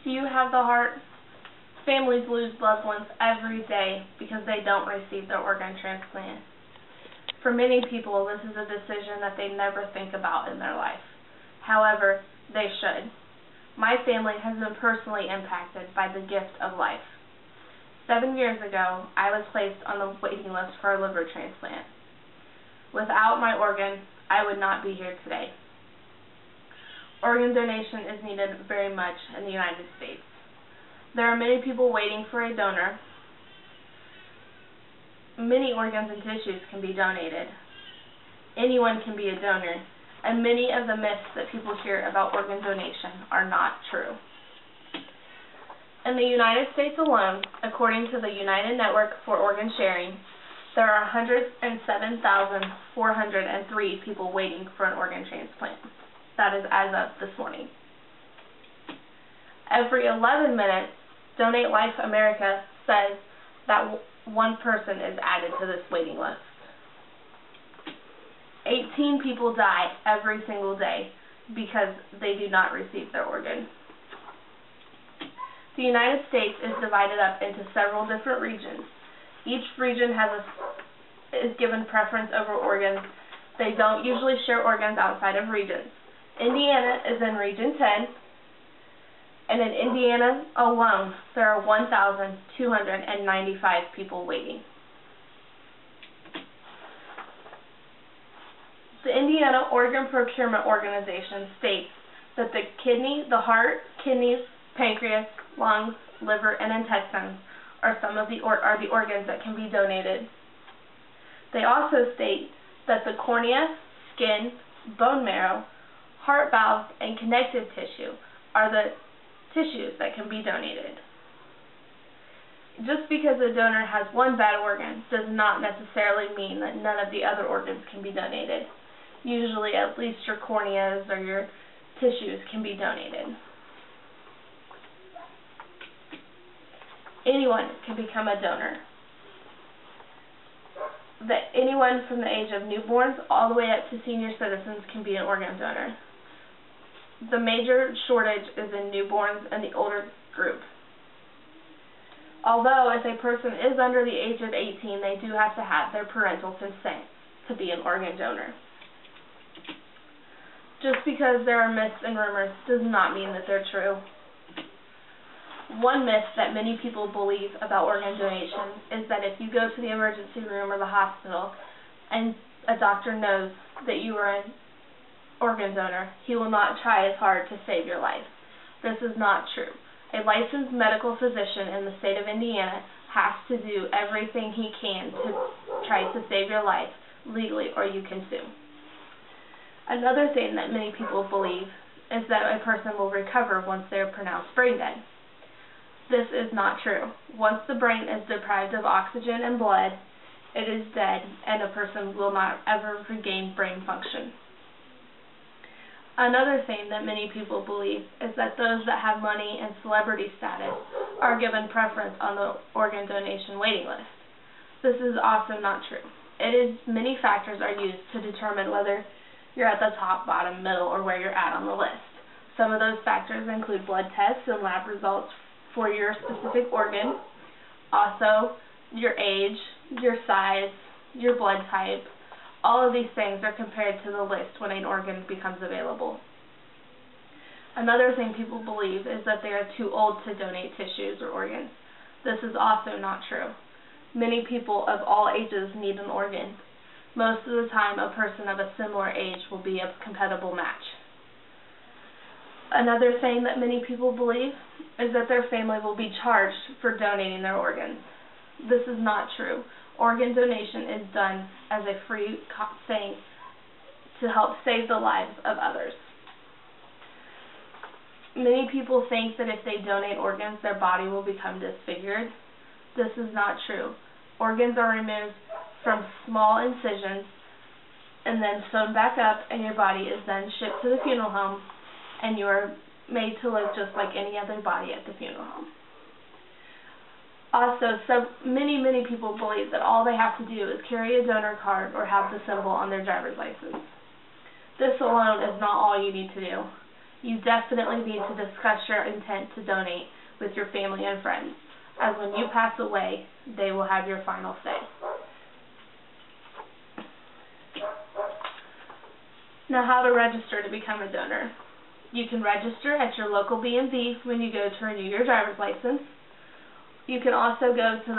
Do you have the heart? Families lose loved ones every day because they don't receive their organ transplant. For many people, this is a decision that they never think about in their life. However, they should. My family has been personally impacted by the gift of life. 7 years ago, I was placed on the waiting list for a liver transplant. Without my organ, I would not be here today. Organ donation is needed very much in the United States. There are many people waiting for a donor. Many organs and tissues can be donated. Anyone can be a donor, and many of the myths that people hear about organ donation are not true. In the United States alone, according to the United Network for Organ Sharing, there are 107,403 people waiting for an organ transplant. That is as of this morning. Every 11 minutes, Donate Life America says that one person is added to this waiting list. 18 people die every single day because they do not receive their organ. The United States is divided up into several different regions. Each region is given preference over organs. They don't usually share organs outside of regions. Indiana is in Region 10, and in Indiana alone, there are 1,295 people waiting. The Indiana Organ Procurement Organization states that the kidney, the heart, kidneys, pancreas, lungs, liver, and intestines are some of the organs that can be donated. They also state that the cornea, skin, bone marrow, heart valves, and connective tissue are the tissues that can be donated. Just because a donor has one bad organ does not necessarily mean that none of the other organs can be donated. Usually at least your corneas or your tissues can be donated. Anyone can become a donor. Anyone from the age of newborns all the way up to senior citizens can be an organ donor. The major shortage is in newborns and the older group. Although if a person is under the age of 18, they do have to have their parental consent to be an organ donor. Just because there are myths and rumors does not mean that they're true. One myth that many people believe about organ donation is that if you go to the emergency room or the hospital and a doctor knows that you are an organ donor, he will not try as hard to save your life. This is not true. A licensed medical physician in the state of Indiana has to do everything he can to try to save your life legally, or you can sue. Another thing that many people believe is that a person will recover once they are pronounced brain dead. This is not true. Once the brain is deprived of oxygen and blood, it is dead, and a person will not ever regain brain function. Another thing that many people believe is that those that have money and celebrity status are given preference on the organ donation waiting list. This is also not true. Many factors are used to determine whether you're at the top, bottom, middle, or where you're at on the list. Some of those factors include blood tests and lab results for your specific organ, also your age, your size, your blood type. All of these things are compared to the list when an organ becomes available. Another thing people believe is that they are too old to donate tissues or organs. This is also not true. Many people of all ages need an organ. Most of the time, a person of a similar age will be a compatible match. Another thing that many people believe is that their family will be charged for donating their organs. This is not true. Organ donation is done as a free thing to help save the lives of others. Many people think that if they donate organs, their body will become disfigured. This is not true. Organs are removed from small incisions and then sewn back up, and your body is then shipped to the funeral home, and you are made to live just like any other body at the funeral home. Also, many people believe that all they have to do is carry a donor card or have the symbol on their driver's license. This alone is not all you need to do. you definitely need to discuss your intent to donate with your family and friends, as when you pass away, they will have your final say. Now, how to register to become a donor. You can register at your local BMV when you go to renew your driver's license. You can also go to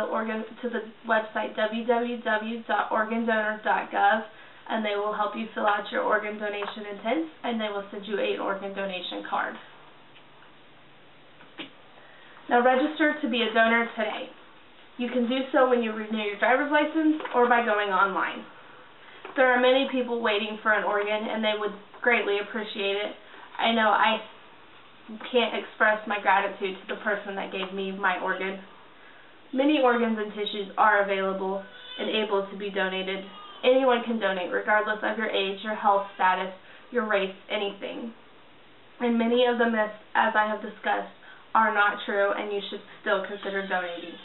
the website www.organdonor.gov, and they will help you fill out your organ donation intent, and they will send you an organ donation card. Now, register to be a donor today. You can do so when you renew your driver's license or by going online. There are many people waiting for an organ, and they would greatly appreciate it. I know I can't express my gratitude to the person that gave me my organ. Many organs and tissues are available and able to be donated. Anyone can donate, regardless of your age, your health status, your race, anything. And many of the myths, as I have discussed, are not true, and you should still consider donating.